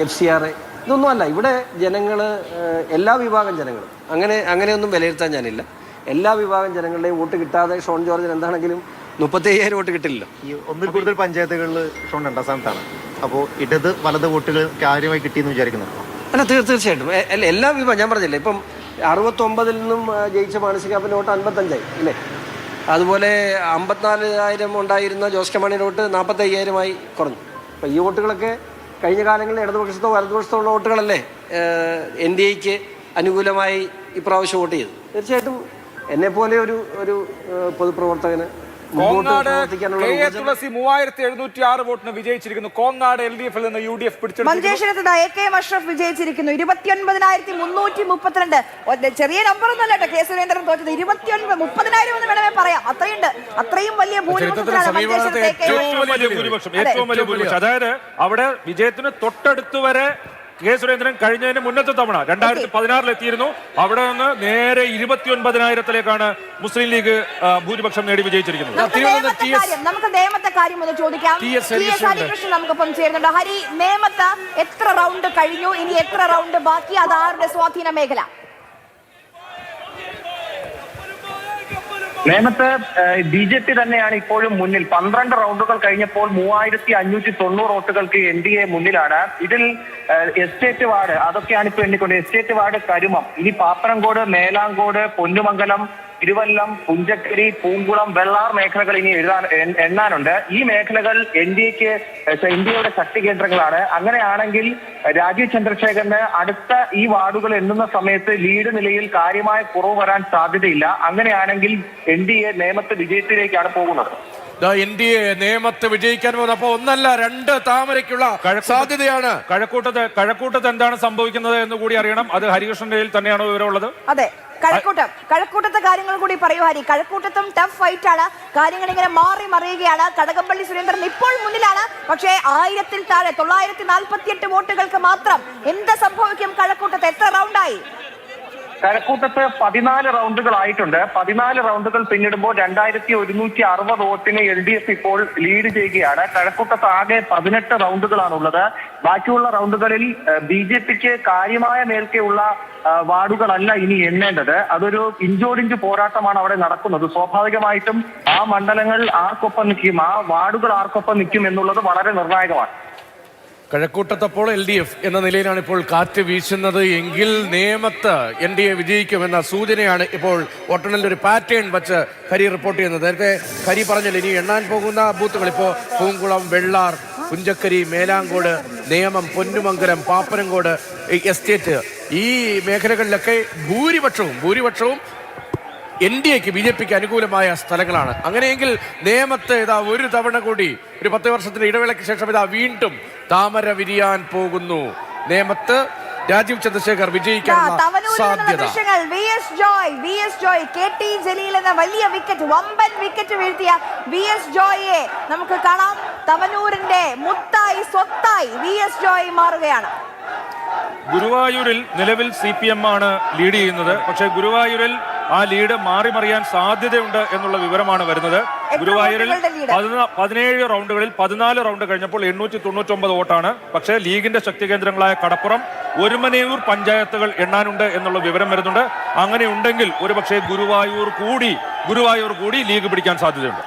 FCR ഇതൊന്നുമല്ല. ഇവിടെ ജനങ്ങൾ, എല്ലാ വിഭാഗം ജനങ്ങളും അങ്ങനെയൊന്നും വിലയിരുത്താൻ ഞാനില്ല. എല്ലാ വിഭാഗം ജനങ്ങളുടെയും വോട്ട് കിട്ടാതെ ഷോൺ ജോർജിന് എന്താണെങ്കിലും 35,000 വോട്ട് കിട്ടില്ല. ഈ ഒന്നിൽ കൂടുതൽ പഞ്ചായത്തുകളിൽ ഷോൺ 2ാം സ്ഥാനത്താണ്. അപ്പോൾ ഇടത് വലത് വോട്ടുകൾ കാര്യമായി കിട്ടിയെന്ന് വിചാരിക്കുന്നു. അല്ല, തീർച്ചയായിട്ടും എല്ലാ വിഭാഗം ഞാൻ പറഞ്ഞില്ലേ. ഇപ്പം 69-ൽ നിന്നും ജയിച്ച മാനസികാപ്പിൻ്റെ വോട്ട് 55 അല്ലേ. അതുപോലെ 54,000 ഉണ്ടായിരുന്ന ജോസ് കെ മാണിയുടെ വോട്ട് 45,000 കുറഞ്ഞു. അപ്പം ഈ വോട്ടുകളൊക്കെ കഴിഞ്ഞ കാലങ്ങളിൽ ഇടതുപക്ഷത്തോ വലതുപക്ഷത്തോ ഉള്ള വോട്ടുകളല്ലേ NDAക്ക് അനുകൂലമായി ഇപ്രാവശ്യം വോട്ട് ചെയ്തു. തീർച്ചയായിട്ടും എന്നെപ്പോലെ ഒരു പൊതുപ്രവർത്തകന് കോങ്ങാട് തുളസി 3706 വോട്ടിന് വിജയിച്ചിരിക്കുന്നു. കോങ്ങാട് LDF നിന്ന് UDF പിടിച്ചെടുത്തു. മഞ്ചേശ്വരത്ത് AK അഷ്റഫ് വിജയിച്ചിരിക്കുന്നു. 29,332. ചെറിയ നമ്പർ ഒന്നല്ല കേട്ടോ. കെ സുരേന്ദ്രൻ തോറ്റത് 29,30,000 എന്ന് വേണമെങ്കിൽ പറയാം. അത്രയും വലിയ ഭൂരിപക്ഷത്തിലാണ് ഏറ്റവും വലിയ ഭൂരിപക്ഷം. അതായത് അവിടെ വിജയത്തിന് തൊട്ടടുത്ത് വരെ കെ സുരേന്ദ്രൻ കഴിഞ്ഞതിന് മുന്നത്തെ തവണ 2016 എത്തിയിരുന്നു. അവിടെ നിന്ന് നേരെ 29,000-ലേക്കാണ് മുസ്ലിം ലീഗ് ഭൂരിപക്ഷം നേടി വിജയിച്ചിരിക്കുന്നത്. നമുക്ക് നേമത്തെ കാര്യം ഒന്ന് ചോദിക്കാം. ഹരികൃഷ്ണൻ നമുക്കൊപ്പം ചേരുന്നുണ്ട്. ഹരി, നേമത്ത് എത്ര റൗണ്ട് കഴിഞ്ഞു? ഇനി എത്ര റൗണ്ട് ബാക്കി? അത് ആരുടെ സ്വാധീന മേഖല? നേമത്ത് BJP തന്നെയാണ് ഇപ്പോഴും മുന്നിൽ. 12 റൗണ്ടുകൾ കഴിഞ്ഞപ്പോൾ 3,590 വോട്ടുകൾക്ക് NDA മുന്നിലാണ്. ഇതിൽ എസ്റ്റേറ്റ് വാർഡ് അതൊക്കെയാണ് ഇപ്പോൾ എണ്ണിക്കൊണ്ട്. എസ്റ്റേറ്റ് വാർഡ് കരുമം, ഇനി പാപ്പനംകോട്, മേലാങ്കോട്, പൊന്നുമംഗലം, തിരുവല്ലം, പുഞ്ചക്കരി, പൂങ്കുളം, വെള്ളാർ മേഖലകൾ ഇനി എണ്ണാനുണ്ട്. ഈ മേഖലകൾ ഇന്ത്യയുടെ ശക്തി കേന്ദ്രങ്ങളാണ്. അങ്ങനെയാണെങ്കിൽ രാജീവ് ചന്ദ്രശേഖരന് അടുത്ത ഈ വാർഡുകൾ എണ്ണുന്ന സമയത്ത് ലീഡ് നിലയിൽ കാര്യമായ കുറവ് വരാൻ സാധ്യതയില്ല. അങ്ങനെയാണെങ്കിൽ NDA നേമത്ത് വിജയത്തിലേക്കാണ് പോകുന്നത്. NDA നേമത്ത് വിജയിക്കാൻ പോകുന്നപ്പോ 1 അല്ല 2 താമരയ്ക്കുള്ള സാധ്യതയാണ്. കഴക്കൂട്ടത്ത് എന്താണ് സംഭവിക്കുന്നത് എന്ന് കൂടി അറിയണം. അത് ഹരികൃഷ്ണന്റെ തന്നെയാണോ വിവരമുള്ളത്? അതെ, കഴക്കൂട്ടത്തെ കാര്യങ്ങൾ കൂടി പറയൂ ഹരി. കഴക്കൂട്ടത്തും ടഫ് ഫൈറ്റ് ആണ്. കാര്യങ്ങൾ ഇങ്ങനെ മാറി മറിയുകയാണ്. കടകംപള്ളി സുരേന്ദ്രൻ ഇപ്പോൾ മുന്നിലാണ്. പക്ഷേ 1000-ൽ താഴെ 948 വോട്ടുകൾക്ക് മാത്രം. എന്ത് സംഭവിക്കും കഴക്കൂട്ടത്ത്? എത്ര റൗണ്ടായി? കഴക്കൂട്ടത്ത് 14 റൗണ്ടുകളായിട്ടുണ്ട്. 14 റൗണ്ടുകൾ പിന്നിടുമ്പോൾ 2,160 വോട്ടിന് LDF ഇപ്പോൾ ലീഡ് ചെയ്യുകയാണ്. കഴക്കൂട്ടത്ത് ആകെ 18 റൗണ്ടുകളാണുള്ളത്. ബാക്കിയുള്ള റൗണ്ടുകളിൽ BJPക്ക് കാര്യമായ മേൽക്കെയുള്ള വാർഡുകളല്ല ഇനി എണ്ണേണ്ടത്. അതൊരു ഇഞ്ചോടിഞ്ച് പോരാട്ടമാണ് അവിടെ നടക്കുന്നത്. സ്വാഭാവികമായിട്ടും ആ മണ്ഡലങ്ങൾ ആർക്കൊപ്പം നിൽക്കും, ആ വാർഡുകൾ ആർക്കൊപ്പം നിൽക്കും എന്നുള്ളത് വളരെ നിർണായകമാണ്. കഴക്കൂട്ടത്തപ്പോൾ LDF എന്ന നിലയിലാണ് ഇപ്പോൾ കാറ്റ് വീശുന്നത് എങ്കിൽ നേമത്ത് NDA വിജയിക്കുമെന്ന സൂചനയാണ് ഇപ്പോൾ വോട്ടെണ്ണലിൽ ഒരു പാറ്റേൺ വെച്ച് ഹരി റിപ്പോർട്ട് ചെയ്യുന്നത്. നേരത്തെ ഹരി പറഞ്ഞല്ലോ ഇനി എണ്ണാൻ പോകുന്ന ബൂത്തുകൾ ഇപ്പോൾ പൂങ്കുളം, വെള്ളാർ, പുഞ്ചക്കരി, മേലാങ്കോട്, നേമം, പൊന്നുമംഗലം, പാപ്പനംകോട്, എസ്റ്റേറ്റ്, ഈ മേഖലകളിലൊക്കെ ഭൂരിപക്ഷവും NDAക്ക് BJPക്ക് അനുകൂലമായ സ്ഥലങ്ങളാണ്. അങ്ങനെയെങ്കിൽ നേമത്ത് ഒരു തവണ കൂടി ഒരു 10 വർഷത്തിന്റെ ഇടവേളയ്ക്ക് ശേഷം വീണ്ടും താമര വിരിയാൻ പോകുന്നു. നേമത്ത് രാജീവ് ചന്ദ്രശേഖർ വിജയിക്കാനുള്ള സാധ്യത. VS ജോയ് KT ജലീൽ എന്ന വലിയ വിക്കറ്റ്, വമ്പൻ വിക്കറ്റ് വീഴ്ത്തിയ VS ജോയിയെ നമുക്ക് കാണാം. തവനൂരിന്റെ മുത്തായി സ്വത്തായി VS ജോയ് മാറുകയാണ്. ഗുരുവായൂരിൽ നിലവിൽ CPM ആണ് ലീഡ് ചെയ്യുന്നത്. പക്ഷേ ഗുരുവായൂരിൽ ആ ലീഡ് മാറിമറിയാൻ സാധ്യതയുണ്ട് എന്നുള്ള വിവരമാണ് വരുന്നത്. ഗുരുവായൂരിൽ 17 റൗണ്ടുകളിൽ 14 റൗണ്ട് കഴിഞ്ഞപ്പോൾ 899 വോട്ടാണ്. പക്ഷേ ലീഗിന്റെ ശക്തി കേന്ദ്രങ്ങളായ കടപ്പുറം, ഒരുമനയൂർ പഞ്ചായത്തുകൾ എണ്ണാനുണ്ട് എന്നുള്ള വിവരം വരുന്നുണ്ട്. അങ്ങനെ ഉണ്ടെങ്കിൽ ഒരുപക്ഷെ ഗുരുവായൂർ കൂടി ലീഗ് പിടിക്കാൻ സാധ്യതയുണ്ട്.